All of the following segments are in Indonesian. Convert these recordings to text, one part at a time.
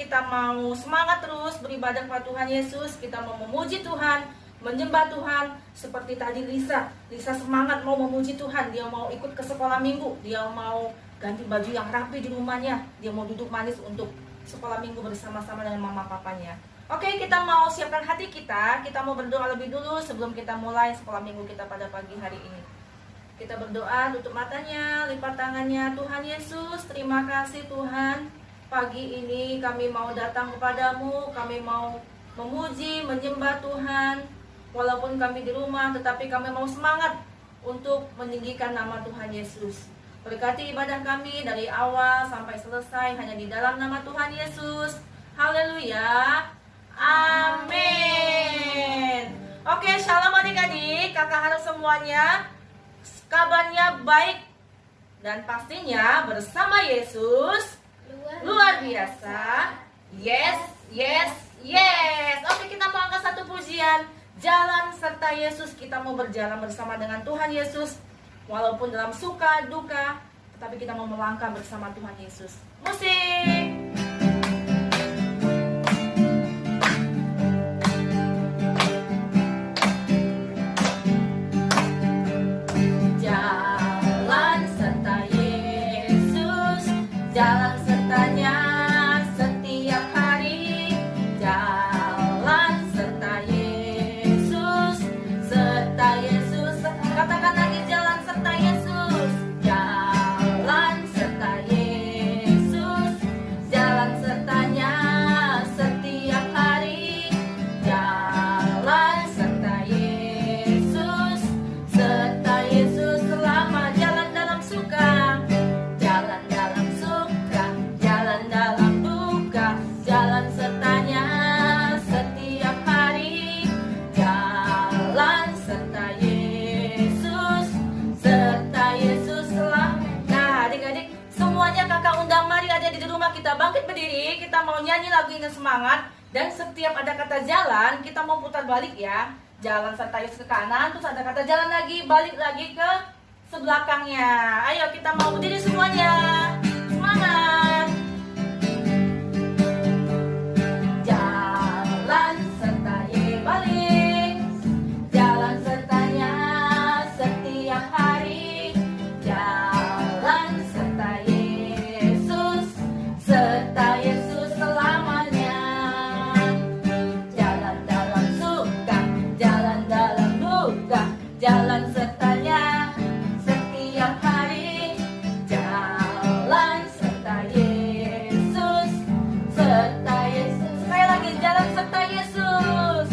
kita mau semangat terus beribadah kepada Tuhan Yesus. Kita mau memuji Tuhan, menyembah Tuhan. Seperti tadi Lisa semangat mau memuji Tuhan. Dia mau ikut ke sekolah minggu, dia mau ganti baju yang rapi di rumahnya, dia mau duduk manis untuk sekolah minggu bersama-sama dengan mama papanya. Oke, kita mau siapkan hati kita mau berdoa lebih dulu sebelum kita mulai sekolah minggu kita pada pagi hari ini. Kita berdoa, tutup matanya, lipat tangannya. Tuhan Yesus, terima kasih Tuhan. Pagi ini kami mau datang kepadamu, kami mau memuji, menyembah Tuhan. Walaupun kami di rumah, tetapi kami mau semangat untuk meninggikan nama Tuhan Yesus. Berkati ibadah kami dari awal sampai selesai hanya di dalam nama Tuhan Yesus. Haleluya. Amin. Oke, shalom adik-adik. Kakak harap semuanya kabarnya baik dan pastinya bersama Yesus luar biasa. Yes. Oke, kita mau angkat satu pujian, jalan serta Yesus. Kita mau berjalan bersama dengan Tuhan Yesus walaupun dalam suka duka, tetapi kita mau melangkah bersama Tuhan Yesus. Musik. Jalan sertanya setiap hari, jalan serta Yesus, katakan lagi, jalan serta Yesus, jalan serta Yesus, jalan sertanya setiap hari, jalan serta Yesus selama jalan dalam suka, jalan dalam jalan dalam duka, jalan sertanya setiap hari, jalan serta Yesus selamanya. Nah adik-adik, semuanya kakak undang, mari adik di rumah kita bangkit berdiri. Kita mau nyanyi lagu dengan semangat. Dan setiap ada kata jalan, kita mau putar balik ya. Jalan serta Yesus ke kanan, terus ada kata jalan lagi, balik lagi ke sebelakangnya. Ayo kita mau berdiri semuanya. Semangat. Jalan serta Yesus, balik. Jalan sertanya setiap hari, jalan serta Yesus selamanya. Jalan dalam suka, jalan dalam duka, jalan sertanya setiap hari, jalan serta Yesus. Sekali lagi, jalan serta Yesus,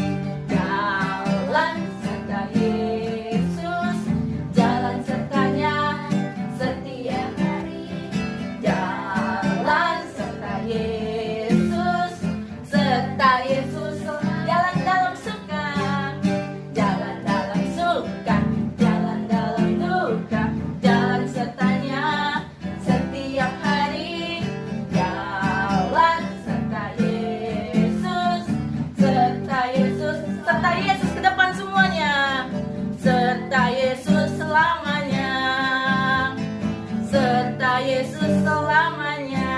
jalan serta Yesus, jalan sertanya setiap hari, jalan serta Yesus, jalan dalam suka, jalan dalam suka, jalan dalam duka, jalan sertanya setiap hari, jalan serta Yesus ke depan semuanya, serta Yesus selamanya, serta Yesus selamanya.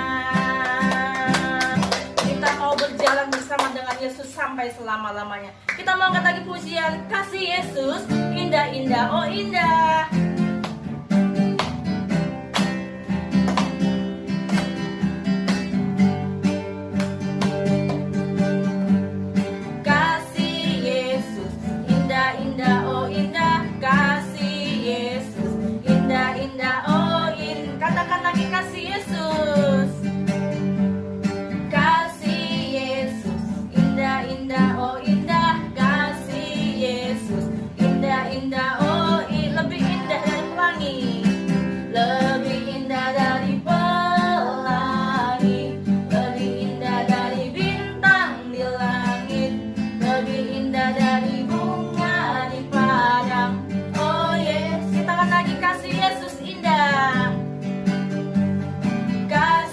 Kita mau berjalan bersama dengan Yesus sampai selama-lamanya. Kita mau angkat lagi pujian, kasih Yesus indah-indah, oh indah. Kasih Yesus indah-indah, oh indah. Kasih Yesus indah-indah, oh indah. Katakan lagi, kasih Yesus. Kasih Yesus indah-indah, oh indah. Kasih Yesus indah-indah, oh indah. Lebih indah dari pelangi, lebih indah dari pelangi, lebih indah dari bintang di langit, lebih indah dari bunga di padang. Oh yes, kita kan lagi, kasih Yesus indah. Kasih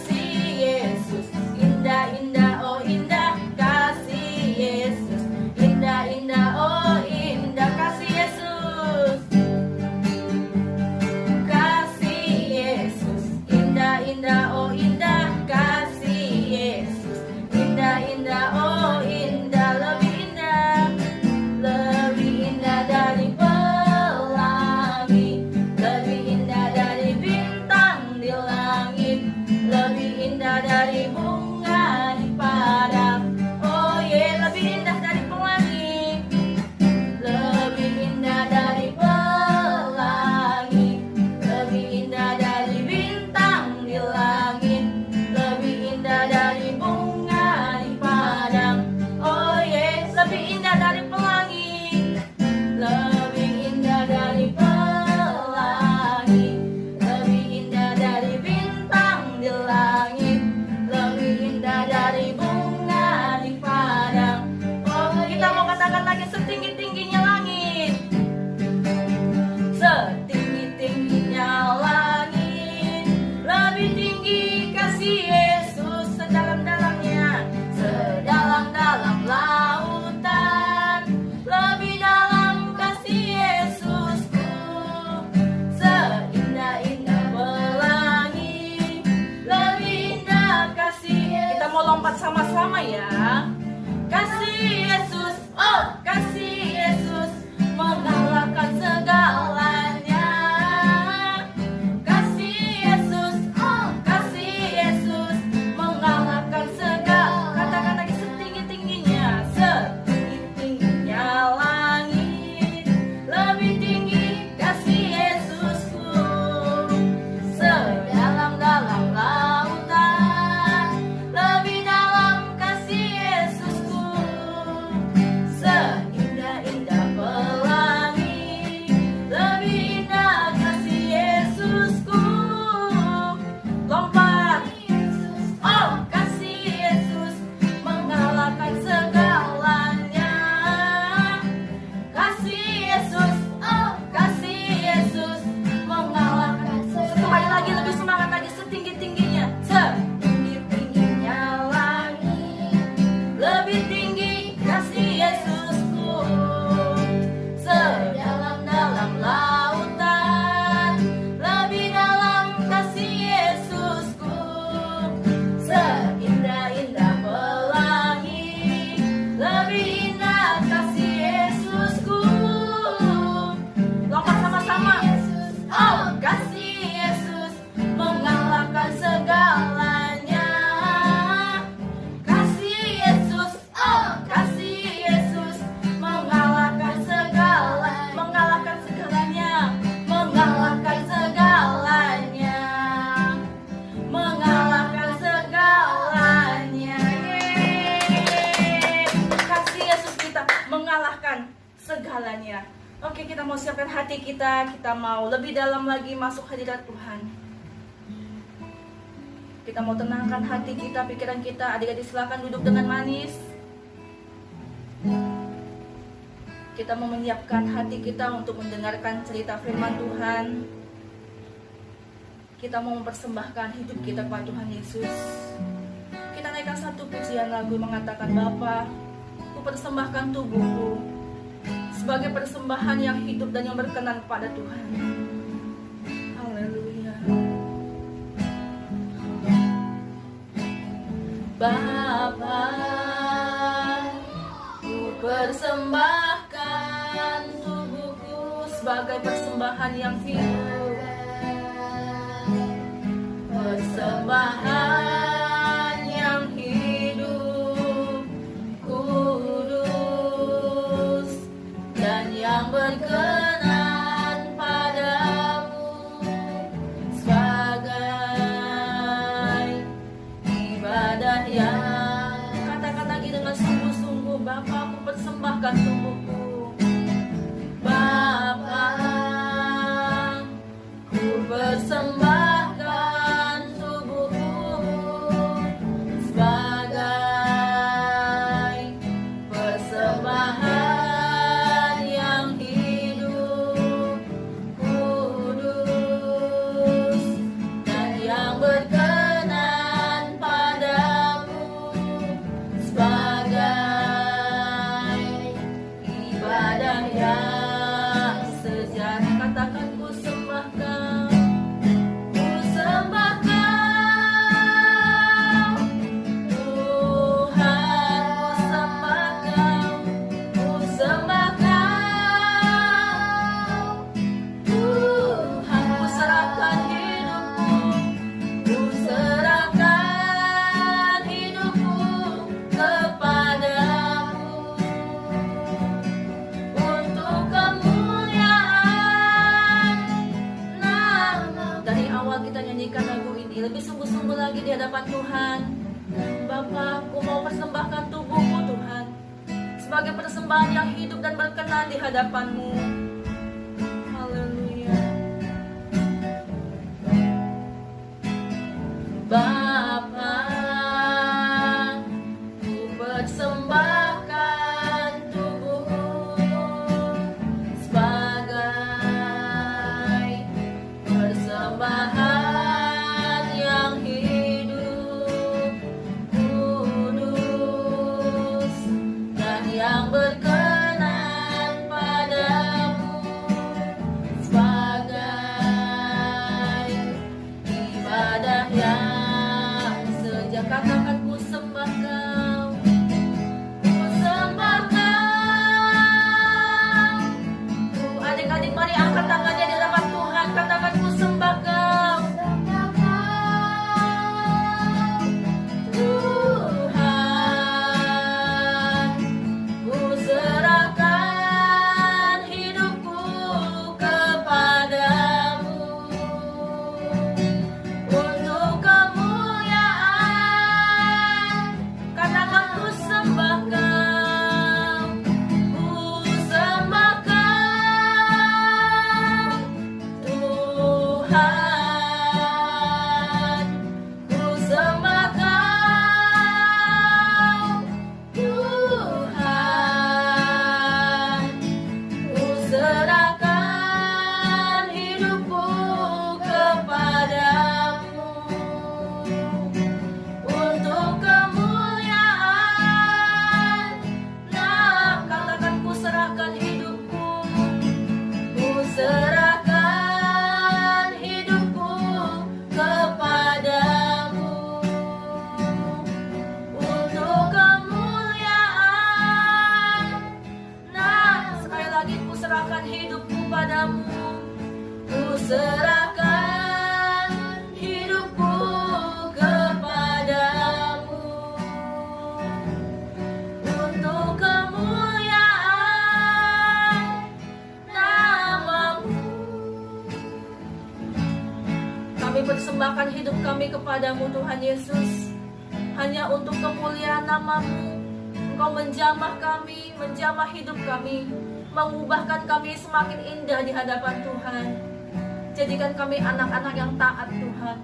sama-sama ya. Kasih Yesus, oh kasih Yesus mengalahkan segalanya. Kasih Yesus, oh kasih Yesus mengalahkan segala. Katakan lagi setinggi-tingginya, setinggi-tingginya langit, lebih tinggi kasih Yesusku, sedalam-dalam lautan, lebih dalam kasih Yesusku, seindah-indah pelangi, lebih indah kasih Yesusku. Lompat, oh kasih Yesus mengalahkan segalanya. Kasih Yesus, oh kasih Yesus mengalahkan segalanya. Kembali lagi, lebih semangat lagi, setinggi-tingginya, setinggi-tingginya langit, lebih tinggi kasih Yesusku, sedalam-dalam lautan, lebih dalam kasih Yesusku, seindah-indah pelangi, lebih indah kasih Yesusku. Lompat sama-sama, oh kasih Yesus mengalahkan segalanya. Kasih Yesus, oh kasih Yesus mengalahkan segalanya, mengalahkan segalanya, mengalahkan segalanya. Yeay. Kasih Yesus kita mengalahkan segalanya. Oke, kita mau siapkan hati kita mau lebih dalam lagi masuk hadirat Tuhan. Kita mau tenangkan hati kita, pikiran kita. Adik-adik silakan duduk dengan manis. Kita mau menyiapkan hati kita untuk mendengarkan cerita firman Tuhan. Kita mau mempersembahkan hidup kita kepada Tuhan Yesus. Kita naikkan satu pujian lagu mengatakan, Bapa, ku persembahkan tubuhku sebagai persembahan yang hidup dan yang berkenan pada Tuhan. Haleluya. Bapa, ku persembahkan tubuhku sebagai persembahan yang hidup, persembahan yang hidup, kudus dan yang berkenan padamu, sebagai ibadah yang, katakan lagi dengan sungguh-sungguh, Bapa, aku persembahkan tubuhku. Bapa, ku persembahkan tubuhku sebagai persembahan yang hidup, kudus dan yang berkenan padamu, sebagai ibadah yang sejati. Katakan, ku sembahkan, ku sembahkan Tuhan, ku sembahkan Tuhan, ku serahkan hidupku, ku serahkan hidupku kepadamu, untuk kemuliaan nama. Dari awal kita nyanyikan lagu ini, lebih sungguh-sungguh lagi di hadapan Tuhan. Bapa, aku mau persembahkan tubuhku Tuhan sebagai persembahan yang hidup dan berkenan di hadapan-Mu. Haleluya. Bapa, ku persembahkan tubuhku sebagai persembahan yang hidup, kudus dan yang berkenan padamu, sebagai ibadah yang sejak. Katakan, ku sembahkan kami kepadamu Tuhan Yesus. Hanya untuk kemuliaan nama-Mu, Engkau menjamah kami, menjamah hidup kami, mengubahkan kami semakin indah di hadapan Tuhan. Jadikan kami anak-anak yang taat Tuhan,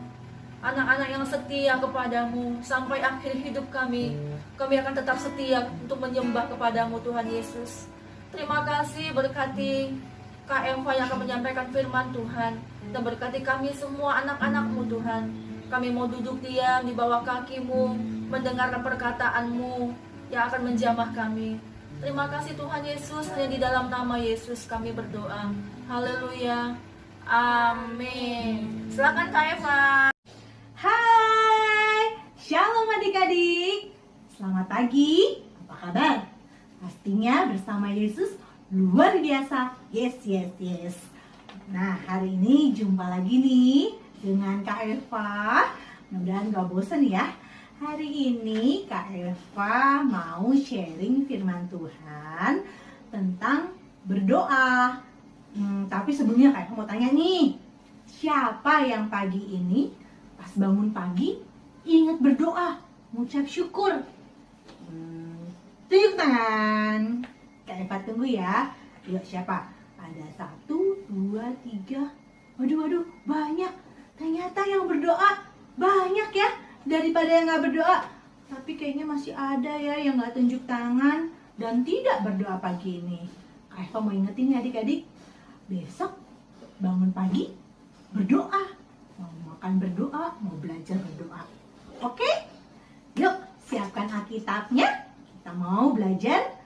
anak-anak yang setia kepadamu. Sampai akhir hidup kami akan tetap setia untuk menyembah kepadamu Tuhan Yesus. Terima kasih, berkati Kak Eva yang akan menyampaikan firman Tuhan, dan berkati kami semua anak-anak-Mu Tuhan. Kami mau duduk diam di bawah kaki-Mu, mendengarkan perkataan-Mu yang akan menjamah kami. Terima kasih Tuhan Yesus, hanya di dalam nama Yesus kami berdoa. Haleluya. Amin. Silakan Kak Eva. Hai, shalom adik-adik. Selamat pagi, apa kabar? Pastinya bersama Yesus luar biasa. Yes. Nah, hari ini jumpa lagi nih dengan Kak Eva. Mudah-mudahan gak bosan ya. Hari ini Kak Eva mau sharing firman Tuhan tentang berdoa. Tapi sebelumnya Kak Eva mau tanya nih, siapa yang pagi ini pas bangun pagi ingat berdoa, mengucap syukur? Tunjuk tangan. Kak Eva tunggu ya. Yuk, siapa? Ada 1, 2, 3. Waduh, banyak. Ternyata yang berdoa banyak ya daripada yang gak berdoa. Tapi kayaknya masih ada ya yang gak tunjuk tangan dan tidak berdoa pagi ini. Kak Eva mau ingetin ya adik-adik, besok bangun pagi berdoa. Mau makan berdoa, mau belajar berdoa. Oke? Yuk, siapkan Alkitabnya. Kita mau belajar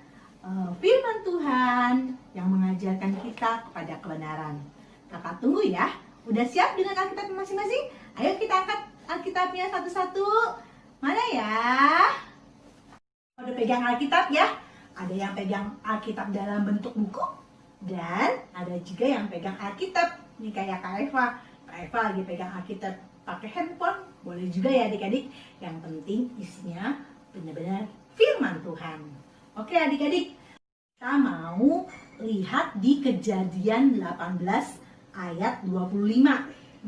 firman Tuhan yang mengajarkan kita kepada kebenaran. Kakak tunggu ya. Udah siap dengan Alkitab masing-masing? Ayo kita angkat Alkitabnya satu-satu. Mana ya? Udah pegang Alkitab ya? Ada yang pegang Alkitab dalam bentuk buku, dan ada juga yang pegang Alkitab. Ini kayak Kak Eva. Kak Eva lagi pegang Alkitab pakai handphone. Boleh juga ya adik-adik. Yang penting isinya benar-benar firman Tuhan. Oke adik-adik, kita mau lihat di Kejadian 18 ayat 25.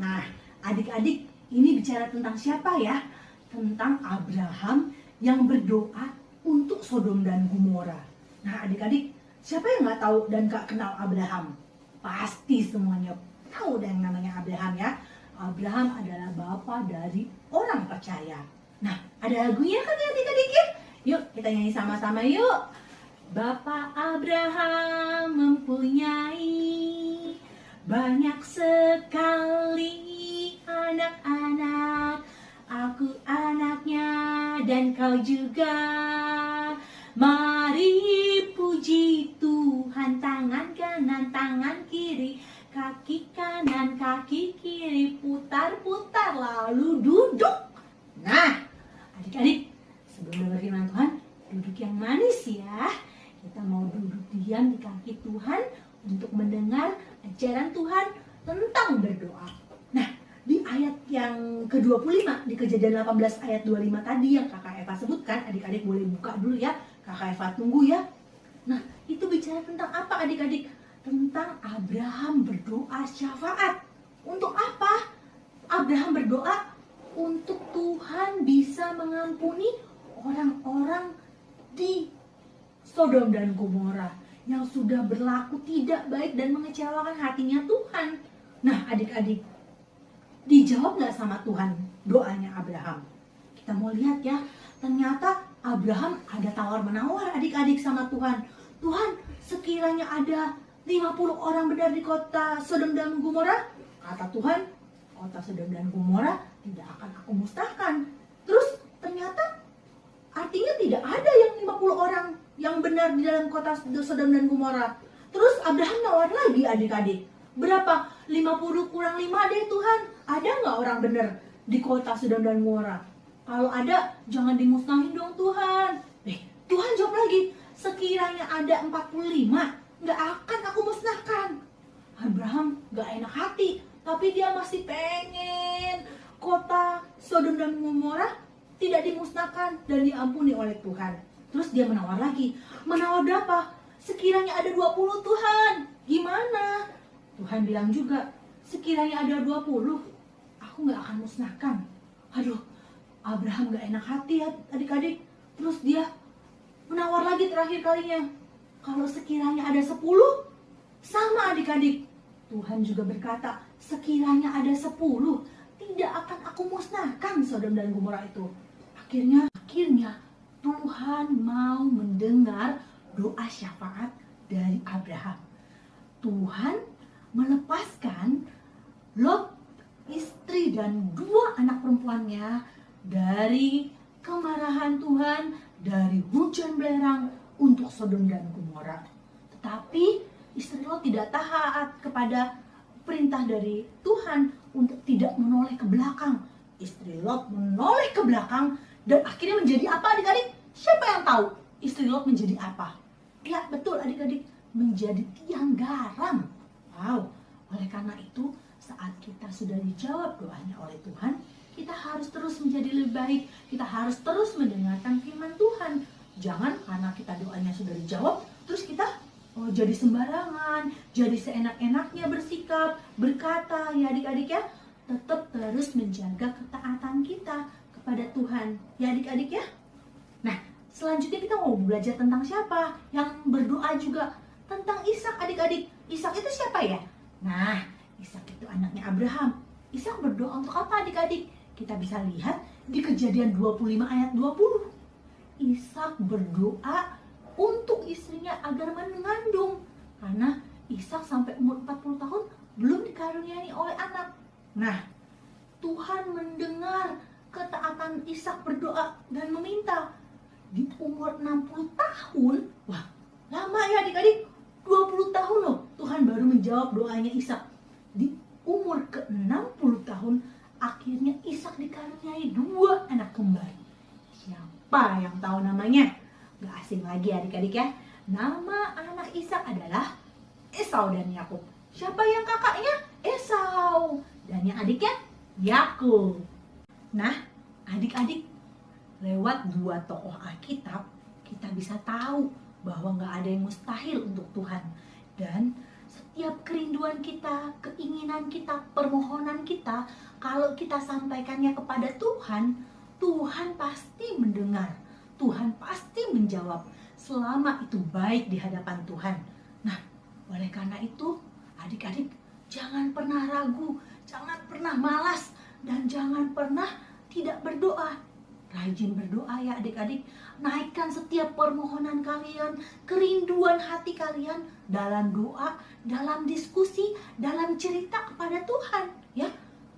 Nah, adik-adik, ini bicara tentang siapa ya? Tentang Abraham yang berdoa untuk Sodom dan Gomora. Nah, adik-adik, siapa yang nggak tahu dan nggak kenal Abraham? Pasti semuanya tahu yang namanya Abraham ya. Abraham adalah bapa dari orang percaya. Nah, ada lagunya kan ya adik-adik ya? Yuk, kita nyanyi sama-sama yuk. Bapak Abraham mempunyai banyak sekali anak-anak. Aku anaknya dan kau juga. Mari puji Tuhan, tangan kanan, tangan kiri, kaki kanan, kaki kiri, putar-putar lalu duduk. Nah, adik-adik, sebelum dengar firman Tuhan, duduk yang manis ya. Kita mau duduk diam di kaki Tuhan untuk mendengar ajaran Tuhan tentang berdoa. Nah, di ayat yang ke-25, di Kejadian 18 ayat 25 tadi yang Kakak Eva sebutkan, adik-adik boleh buka dulu ya. Kakak Eva tunggu ya. Nah, itu bicara tentang apa adik-adik? Tentang Abraham berdoa syafaat. Untuk apa? Abraham berdoa untuk Tuhan bisa mengampuni orang-orang di Sodom dan Gomora yang sudah berlaku tidak baik dan mengecewakan hatinya Tuhan. Nah adik-adik, dijawab gak sama Tuhan doanya Abraham? Kita mau lihat ya. Ternyata Abraham ada tawar-menawar adik-adik sama Tuhan. Tuhan, sekiranya ada 50 orang benar di kota Sodom dan Gomora, kata Tuhan, kota Sodom dan Gomora tidak akan aku musnahkan. Terus ternyata artinya tidak ada yang 50 orang yang benar di dalam kota Sodom dan Gomora. Terus Abraham nawar lagi adik-adik. Berapa? 50 kurang 5 deh Tuhan. Ada nggak orang benar di kota Sodom dan Gomora? Kalau ada, jangan dimusnahin dong Tuhan. Tuhan jawab lagi, sekiranya ada 45, nggak akan aku musnahkan. Abraham nggak enak hati, tapi dia masih pengen kota Sodom dan Gomora tidak dimusnahkan dan diampuni oleh Tuhan. Terus dia menawar lagi. Menawar berapa? Sekiranya ada 20 Tuhan. Gimana? Tuhan bilang juga, sekiranya ada 20, aku gak akan musnahkan. Aduh, Abraham gak enak hati ya adik-adik. Terus dia menawar lagi terakhir kalinya. Kalau sekiranya ada 10, sama adik-adik. Tuhan juga berkata, sekiranya ada 10, tidak akan aku musnahkan Sodom dan Gomora itu. Akhirnya Tuhan mau mendengar doa syafaat dari Abraham. Tuhan melepaskan Lot, istri dan 2 anak perempuannya dari kemarahan Tuhan, dari hujan belerang untuk Sodom dan Gomora. Tetapi istri Lot tidak taat kepada perintah dari Tuhan untuk tidak menoleh ke belakang. Istri Lot menoleh ke belakang dan akhirnya menjadi apa adik-adik? Siapa yang tahu istri Lot menjadi apa? Ya betul adik-adik, menjadi tiang garam. Wow, oleh karena itu saat kita sudah dijawab doanya oleh Tuhan, kita harus terus menjadi lebih baik. Kita harus terus mendengarkan firman Tuhan. Jangan karena kita doanya sudah dijawab, terus kita jadi sembarangan, jadi seenak-enaknya bersikap, berkata ya adik-adik ya. Tetap terus menjaga ketaatan kita kepada Tuhan ya adik-adik ya. Nah, selanjutnya kita mau belajar tentang siapa yang berdoa juga, tentang Ishak adik-adik. Ishak itu siapa ya? Nah, Ishak itu anaknya Abraham. Ishak berdoa untuk apa adik-adik? Kita bisa lihat di Kejadian 25 ayat 20. Ishak berdoa untuk istrinya agar mengandung. Karena Ishak sampai umur 40 tahun belum dikaruniai oleh anak. Nah, Tuhan mendengar ketaatan Ishak berdoa dan meminta. Di umur 60 tahun, wah lama ya adik-adik, 20 tahun loh Tuhan baru menjawab doanya Ishak. Di umur ke-60 tahun, akhirnya Ishak dikaruniai 2 anak kembar. Siapa yang tahu namanya? Gak asing lagi adik-adik ya. Nama anak Ishak adalah Esau dan Yakub. Siapa yang kakaknya? Esau. Dan yang adiknya? Yakub. Nah, adik-adik, lewat 2 tokoh Alkitab, kita bisa tahu bahwa gak ada yang mustahil untuk Tuhan. Dan setiap kerinduan kita, keinginan kita, permohonan kita, kalau kita sampaikannya kepada Tuhan, Tuhan pasti mendengar. Tuhan pasti menjawab selama itu baik di hadapan Tuhan. Nah, oleh karena itu, adik-adik jangan pernah ragu, jangan pernah malas, dan jangan pernah tidak berdoa. Rajin berdoa ya adik-adik. Naikkan setiap permohonan kalian, kerinduan hati kalian dalam doa, dalam diskusi, dalam cerita kepada Tuhan. Ya,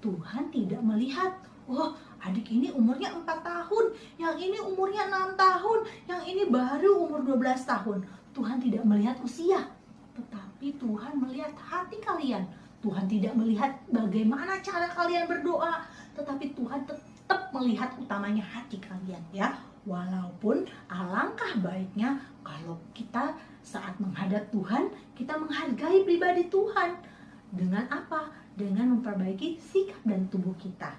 Tuhan tidak melihat, oh adik ini umurnya 4 tahun, yang ini umurnya 6 tahun, yang ini baru umur 12 tahun. Tuhan tidak melihat usia, tetapi Tuhan melihat hati kalian. Tuhan tidak melihat bagaimana cara kalian berdoa, tetapi Tuhan tetap melihat utamanya hati kalian ya. Walaupun alangkah baiknya kalau kita saat menghadap Tuhan, kita menghargai pribadi Tuhan. Dengan apa? Dengan memperbaiki sikap dan tubuh kita.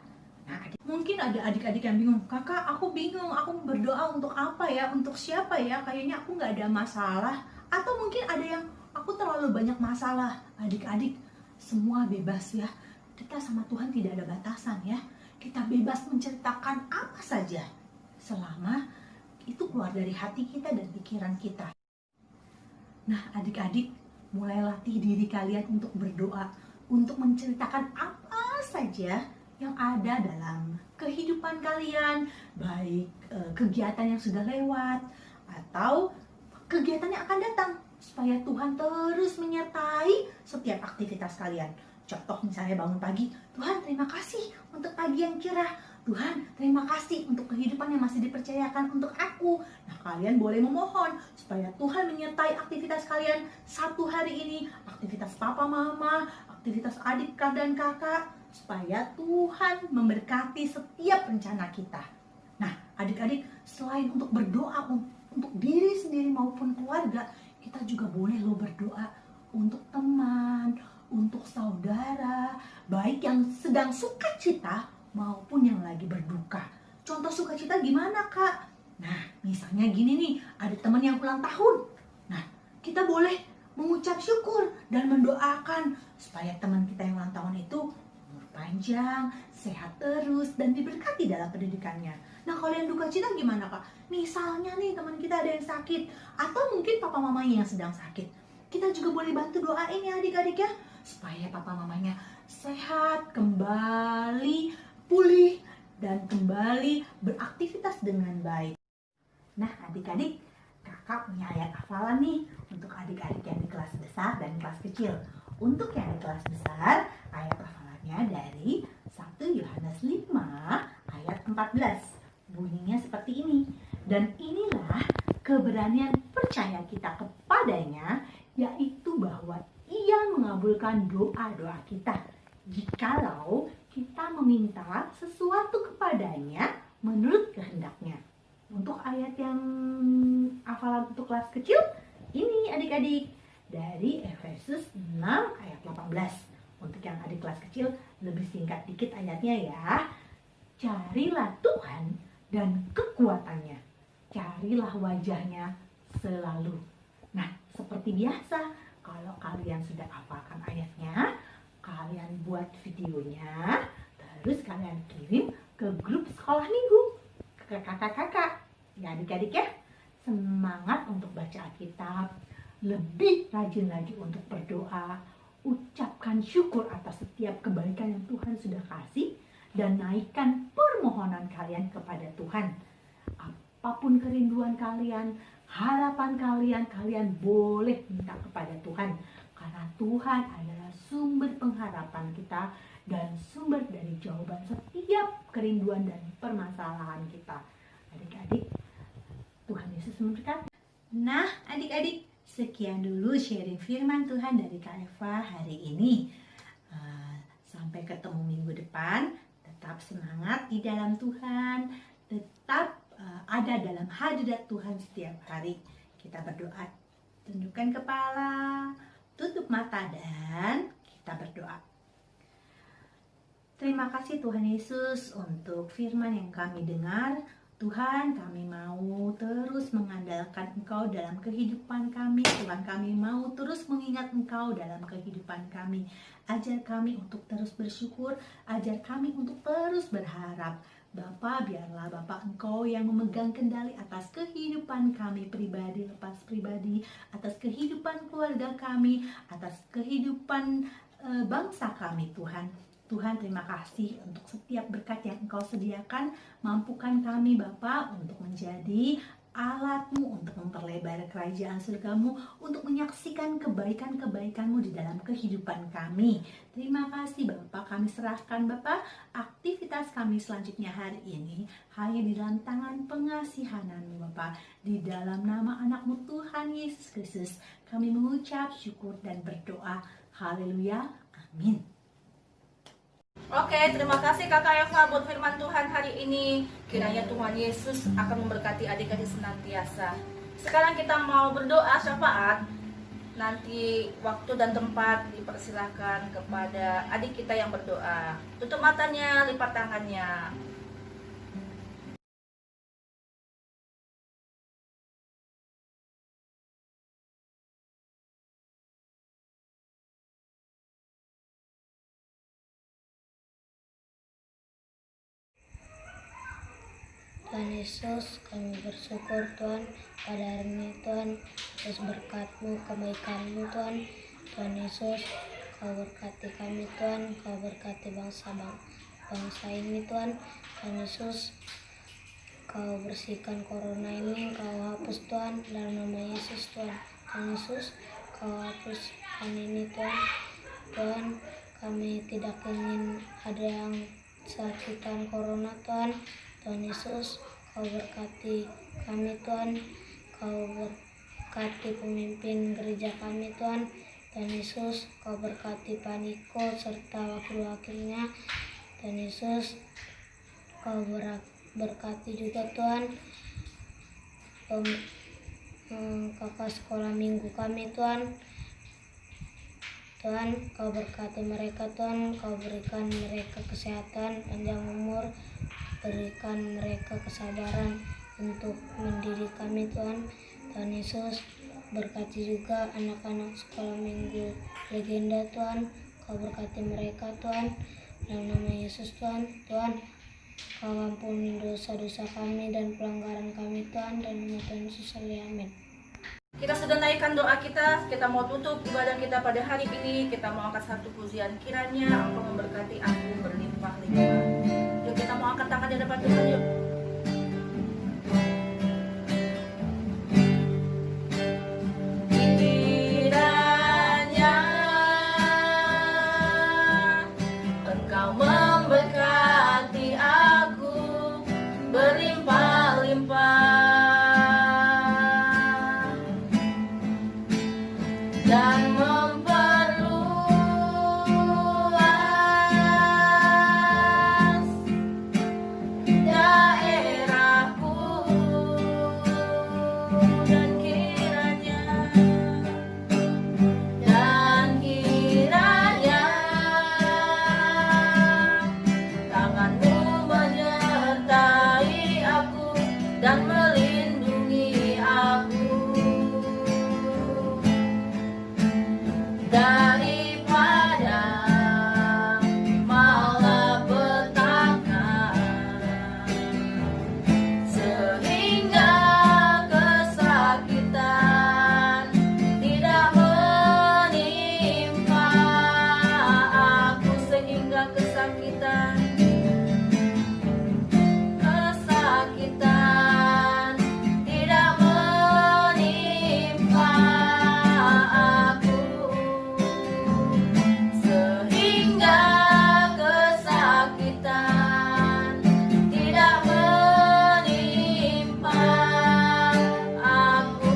Nah, mungkin ada adik-adik yang bingung, kakak aku bingung, aku berdoa untuk apa ya, untuk siapa ya, kayaknya aku gak ada masalah. Atau mungkin ada yang aku terlalu banyak masalah. Adik-adik, semua bebas ya. Kita sama Tuhan tidak ada batasan ya. Kita bebas menceritakan apa saja, selama itu keluar dari hati kita dan pikiran kita. Nah adik-adik, mulai latih diri kalian untuk berdoa, untuk menceritakan apa saja yang ada dalam kehidupan kalian, baik kegiatan yang sudah lewat atau kegiatan yang akan datang, supaya Tuhan terus menyertai setiap aktivitas kalian. Contoh misalnya bangun pagi, Tuhan terima kasih untuk pagi yang cerah, Tuhan terima kasih untuk kehidupan yang masih dipercayakan untuk aku. Nah kalian boleh memohon supaya Tuhan menyertai aktivitas kalian satu hari ini, aktivitas papa mama, aktivitas adik dan kakak, supaya Tuhan memberkati setiap rencana kita. Nah adik-adik, selain untuk berdoa untuk diri sendiri maupun keluarga, kita juga boleh loh berdoa untuk teman, untuk saudara, baik yang sedang sukacita maupun yang lagi berduka. Contoh sukacita gimana kak? Nah misalnya gini nih, ada teman yang ulang tahun. Nah kita boleh mengucap syukur dan mendoakan supaya teman kita yang ulang tahun itu umur panjang, sehat terus, dan diberkati dalam pendidikannya. Nah, kalau yang duka cita gimana, Kak? Misalnya nih teman kita ada yang sakit, atau mungkin papa mamanya yang sedang sakit. Kita juga boleh bantu doain ya adik-adik ya, supaya papa mamanya sehat, kembali pulih, dan kembali beraktivitas dengan baik. Nah, adik-adik, kakak punya ayat hafalan nih untuk adik-adik yang di kelas besar dan kelas kecil. Untuk yang di kelas besar, ayat hafalannya dari 1 Yohanes 5 ayat 14. Bunyinya seperti ini. Dan inilah keberanian percaya kita kepadanya, yaitu bahwa Ia mengabulkan doa-doa kita jikalau kita meminta sesuatu kepadanya menurut kehendaknya. Untuk ayat yang hafalan untuk kelas kecil, ini adik-adik dari Efesus 6 ayat 18. Untuk yang adik kelas kecil lebih singkat dikit ayatnya ya. Carilah Tuhan dan kekuatannya, carilah wajahnya selalu. Nah, seperti biasa, kalau kalian sudah hafalkan ayatnya, kalian buat videonya, terus kalian kirim ke grup sekolah minggu, ke kakak-kakak, ya adik-adik ya. Semangat untuk baca Alkitab, lebih rajin lagi untuk berdoa, ucapkan syukur atas setiap kebaikan yang Tuhan sudah kasih, dan naikkan permohonan kalian kepada Tuhan. Apapun kerinduan kalian, harapan kalian, kalian boleh minta kepada Tuhan. Karena Tuhan adalah sumber pengharapan kita dan sumber dari jawaban setiap kerinduan dan permasalahan kita. Adik-adik, Tuhan Yesus memberkati. Nah, adik-adik, sekian dulu sharing firman Tuhan dari Kak Eva hari ini. Sampai ketemu minggu depan. Tetap semangat di dalam Tuhan, tetap ada dalam hadirat Tuhan setiap hari. Kita berdoa, tundukkan kepala, tutup mata, dan kita berdoa. Terima kasih Tuhan Yesus untuk firman yang kami dengar. Tuhan, kami mau terus mengandalkan Engkau dalam kehidupan kami. Tuhan, kami mau terus mengingat Engkau dalam kehidupan kami. Ajar kami untuk terus bersyukur, ajar kami untuk terus berharap. Bapa, biarlah Bapa Engkau yang memegang kendali atas kehidupan kami pribadi, lepas pribadi, atas kehidupan keluarga kami, atas kehidupan bangsa kami, Tuhan. Tuhan, terima kasih untuk setiap berkat yang Engkau sediakan. Mampukan kami Bapa untuk menjadi alat-Mu untuk memperlebar kerajaan surga-Mu, untuk menyaksikan kebaikan-kebaikan-Mu di dalam kehidupan kami. Terima kasih Bapa, kami serahkan Bapa aktivitas kami selanjutnya hari ini hanya di dalam tangan pengasihan-Mu Bapa. Di dalam nama anak-Mu Tuhan Yesus Kristus, kami mengucap syukur dan berdoa. Haleluya, amin. Oke, terima kasih Kakak Eva buat firman Tuhan hari ini. Kiranya Tuhan Yesus akan memberkati adik-adik senantiasa. Sekarang kita mau berdoa syafaat. Nanti waktu dan tempat dipersilahkan kepada adik kita yang berdoa. Tutup matanya, lipat tangannya. Tuhan Yesus, kami bersyukur Tuhan pada hari ini Tuhan, atas berkat-Mu, kebaikan-Mu Tuhan. Tuhan Yesus, Kau berkati kami Tuhan, Kau berkati bangsa ini Tuhan. Tuhan Yesus, Kau bersihkan corona ini, Kau hapus Tuhan, dalam nama Yesus Tuhan. Tuhan Yesus, Kau hapuskan ini Tuhan. Tuhan, kami tidak ingin ada yang sakitan corona Tuhan. Tuhan Yesus, Kau berkati kami Tuhan, Kau berkati pemimpin gereja kami Tuhan. Tuhan Yesus, Kau berkati Pak Niko serta wakil-wakilnya. Tuhan Yesus, Kau berkati juga Tuhan kakak sekolah minggu kami Tuhan. Tuhan, Kau berkati mereka Tuhan, Kau berikan mereka kesehatan, panjang umur, berikan mereka kesabaran untuk mendidik kami Tuhan. Tuhan Yesus, berkati juga anak-anak sekolah minggu legenda Tuhan, Kau berkati mereka Tuhan. Dalam nama Yesus Tuhan, Tuhan, Kau ampuni dosa-dosa kami dan pelanggaran kami Tuhan, dan nama Tuhan Yesus, amin. Kita sudah naikkan doa kita mau tutup ibadah kita pada hari ini. Kita mau angkat satu pujian, kiranya Engkau memberkati aku berlimpah-limpah. Yuk kita mau angkat tangan di depan Tuhan, yuk. Kiranya Engkau memberkati aku berlimpah-limpah dan memperluas daerahku, dan kiranya tanganmu menyertai aku dan melindungi aku daripada malapetaka, sehingga kesakitan tidak menimpa aku, sehingga kesakitan tidak menimpa aku, sehingga kesakitan tidak menimpa aku.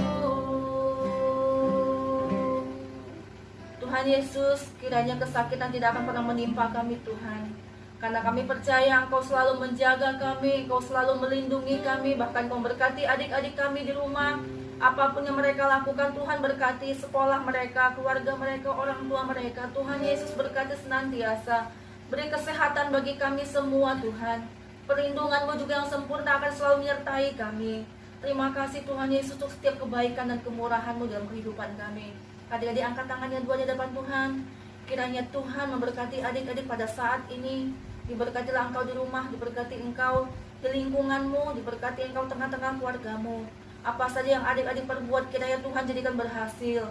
Tuhan Yesus, kiranya kesakitan tidak akan pernah menimpa kami Tuhan, karena kami percaya Engkau selalu menjaga kami, Engkau selalu melindungi kami, bahkan Engkau memberkati adik-adik kami di rumah. Apapun yang mereka lakukan, Tuhan berkati sekolah mereka, keluarga mereka, orang tua mereka. Tuhan Yesus berkati senantiasa. Beri kesehatan bagi kami semua Tuhan. Perlindungan-Mu juga yang sempurna akan selalu menyertai kami. Terima kasih Tuhan Yesus untuk setiap kebaikan dan kemurahan-Mu dalam kehidupan kami. Adik-adik angkat tangannya dua di depan Tuhan. Kiranya Tuhan memberkati adik-adik pada saat ini. Diberkatilah engkau di rumah, diberkati engkau di lingkunganmu, diberkati engkau tengah-tengah keluargamu. Apa saja yang adik-adik perbuat, kiranya Tuhan jadikan berhasil.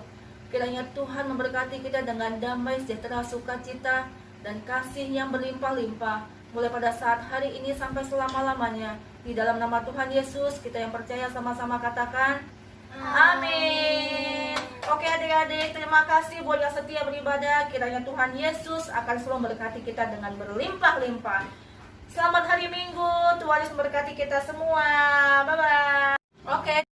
Kiranya Tuhan memberkati kita dengan damai, sejahtera, sukacita, dan kasih yang berlimpah-limpah. Mulai pada saat hari ini sampai selama-lamanya. Di dalam nama Tuhan Yesus, kita yang percaya sama-sama katakan, amin. Oke adik-adik, terima kasih buat yang setia beribadah. Kiranya Tuhan Yesus akan selalu memberkati kita dengan berlimpah-limpah. Selamat hari Minggu, Tuhan Yesus memberkati kita semua. Bye-bye. Oke.